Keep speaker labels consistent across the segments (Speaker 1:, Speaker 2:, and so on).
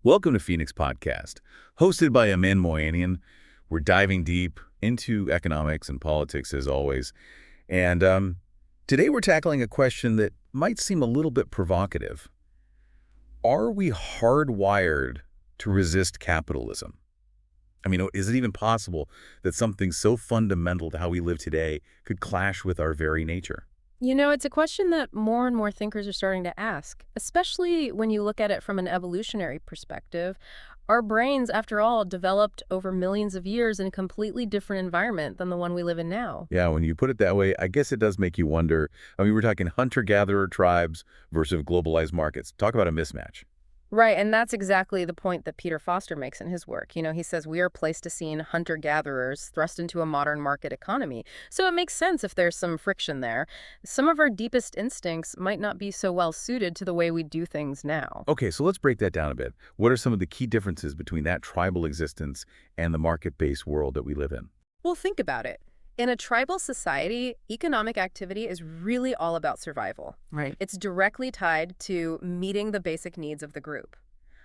Speaker 1: Welcome to Phoenix Podcast. Hosted by Amin Moyanian, we're diving deep into economics and politics as always. And today we're tackling a question that might seem a little bit provocative. Are we hardwired to resist capitalism? I mean, is it even possible that something so fundamental to how we live today could clash with our very nature?
Speaker 2: It's a question that more and more thinkers are starting to ask, especially when you look at it from an evolutionary perspective. Our brains, after all, developed over millions of years in a completely different environment than the one we live in now.
Speaker 1: Yeah, when you put it that way, I guess it does make you wonder. I mean, we're talking hunter-gatherer tribes versus globalized markets. Talk about a mismatch.
Speaker 2: Right, and that's exactly the point that Peter Foster makes in his work. He says we are Pleistocene hunter-gatherers thrust into a modern market economy. So it makes sense if there's some friction there. Some of our deepest instincts might not be so well suited to the way we do things now.
Speaker 1: Okay, so let's break that down a bit. What are some of the key differences between that tribal existence and the market-based world that we live in?
Speaker 2: Well, think about it. In a tribal society, economic activity is really all about survival.
Speaker 3: Right.
Speaker 2: It's directly tied to meeting the basic needs of the group.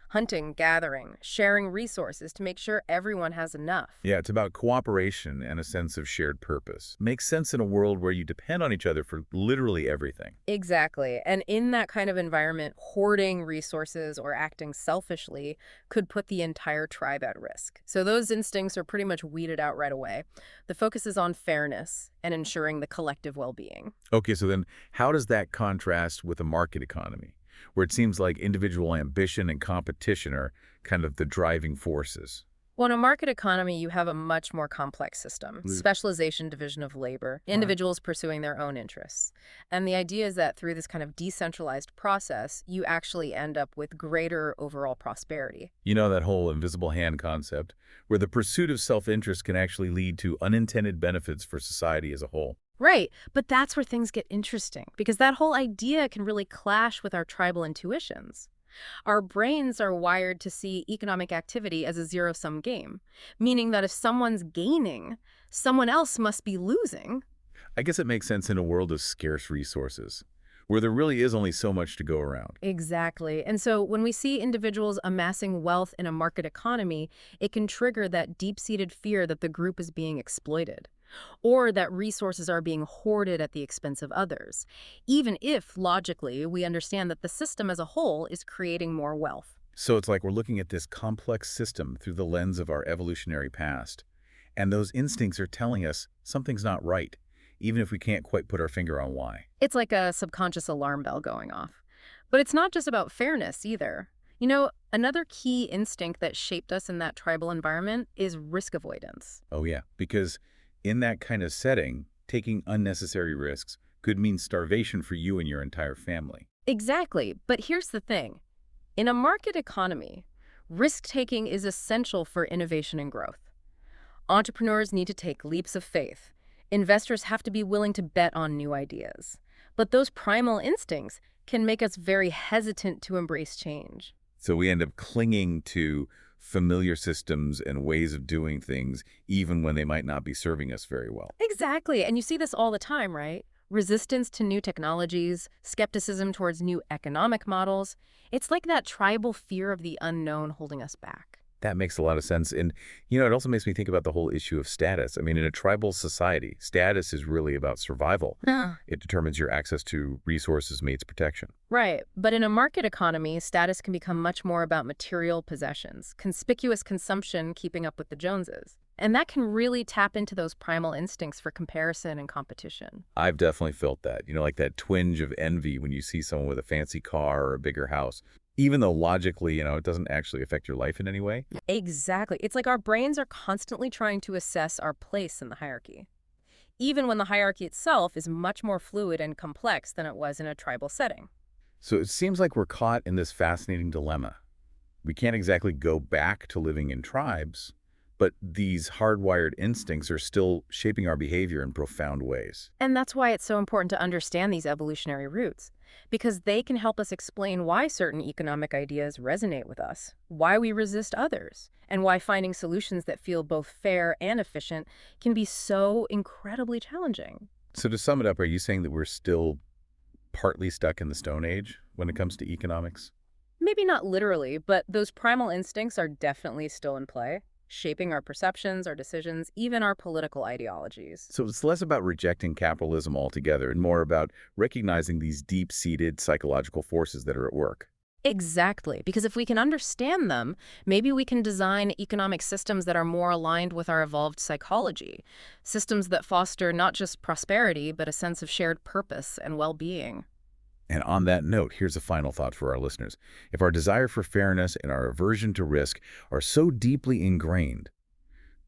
Speaker 2: Hunting, gathering, sharing resources to make sure everyone has enough.
Speaker 1: Yeah, it's about cooperation and a sense of shared purpose. Makes sense in a world where you depend on each other for literally everything.
Speaker 2: Exactly. And in that kind of environment, hoarding resources or acting selfishly could put the entire tribe at risk. So those instincts are pretty much weeded out right away. The focus is on fairness and ensuring the collective well-being.
Speaker 1: Okay, so then how does that contrast with a market economy, where it seems like individual ambition and competition are kind of the driving forces?
Speaker 2: Well, in a market economy, you have a much more complex system. Specialization, division of labor, individuals pursuing their own interests. And the idea is that through this kind of decentralized process, you actually end up with greater overall prosperity.
Speaker 1: You know, that whole invisible hand concept, where the pursuit of self-interest can actually lead to unintended benefits for society as a whole.
Speaker 2: Right, but that's where things get interesting, because that whole idea can really clash with our tribal intuitions. Our brains are wired to see economic activity as a zero-sum game, meaning that if someone's gaining, someone else must be losing.
Speaker 1: I guess it makes sense in a world of scarce resources, where there really is only so much to go around.
Speaker 2: Exactly. And so when we see individuals amassing wealth in a market economy, it can trigger that deep-seated fear that the group is being exploited, or that resources are being hoarded at the expense of others, even if, logically, we understand that the system as a whole is creating more wealth.
Speaker 1: So it's like we're looking at this complex system through the lens of our evolutionary past, and those instincts are telling us something's not right, even if we can't quite put our finger on why.
Speaker 2: It's like a subconscious alarm bell going off. But it's not just about fairness either. Another key instinct that shaped us in that tribal environment is risk avoidance.
Speaker 1: Oh yeah, because in that kind of setting, taking unnecessary risks could mean starvation for you and your entire family.
Speaker 2: Exactly. But here's the thing. In a market economy, risk-taking is essential for innovation and growth. Entrepreneurs need to take leaps of faith. Investors have to be willing to bet on new ideas. But those primal instincts can make us very hesitant to embrace change.
Speaker 1: So we end up clinging to familiar systems and ways of doing things, even when they might not be serving us very well.
Speaker 2: Exactly. And you see this all the time, right? Resistance to new technologies, skepticism towards new economic models. It's like that tribal fear of the unknown holding us back.
Speaker 1: That makes a lot of sense. And, it also makes me think about the whole issue of status. I mean, in a tribal society, status is really about survival. It determines your access to resources, mates, protection.
Speaker 2: Right. But in a market economy, status can become much more about material possessions, conspicuous consumption keeping up with the Joneses. And that can really tap into those primal instincts for comparison and competition.
Speaker 1: I've definitely felt that, like that twinge of envy when you see someone with a fancy car or a bigger house. Even though logically, it doesn't actually affect your life in any way.
Speaker 2: Exactly. It's like our brains are constantly trying to assess our place in the hierarchy, even when the hierarchy itself is much more fluid and complex than it was in a tribal setting.
Speaker 1: So it seems like we're caught in this fascinating dilemma. We can't exactly go back to living in tribes, but these hardwired instincts are still shaping our behavior in profound ways.
Speaker 2: And that's why it's so important to understand these evolutionary roots, because they can help us explain why certain economic ideas resonate with us, why we resist others, and why finding solutions that feel both fair and efficient can be so incredibly challenging.
Speaker 1: So to sum it up, are you saying that we're still partly stuck in the Stone Age when it comes to economics?
Speaker 2: Maybe not literally, but those primal instincts are definitely still in play, shaping our perceptions, our decisions, even our political ideologies.
Speaker 1: So it's less about rejecting capitalism altogether and more about recognizing these deep-seated psychological forces that are at work.
Speaker 2: Exactly, because if we can understand them, maybe we can design economic systems that are more aligned with our evolved psychology, systems that foster not just prosperity, but a sense of shared purpose and well-being.
Speaker 1: And on that note, here's a final thought for our listeners. If our desire for fairness and our aversion to risk are so deeply ingrained,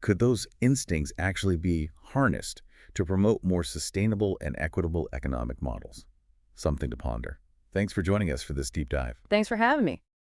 Speaker 1: could those instincts actually be harnessed to promote more sustainable and equitable economic models? Something to ponder. Thanks for joining us for this deep dive.
Speaker 2: Thanks for having me.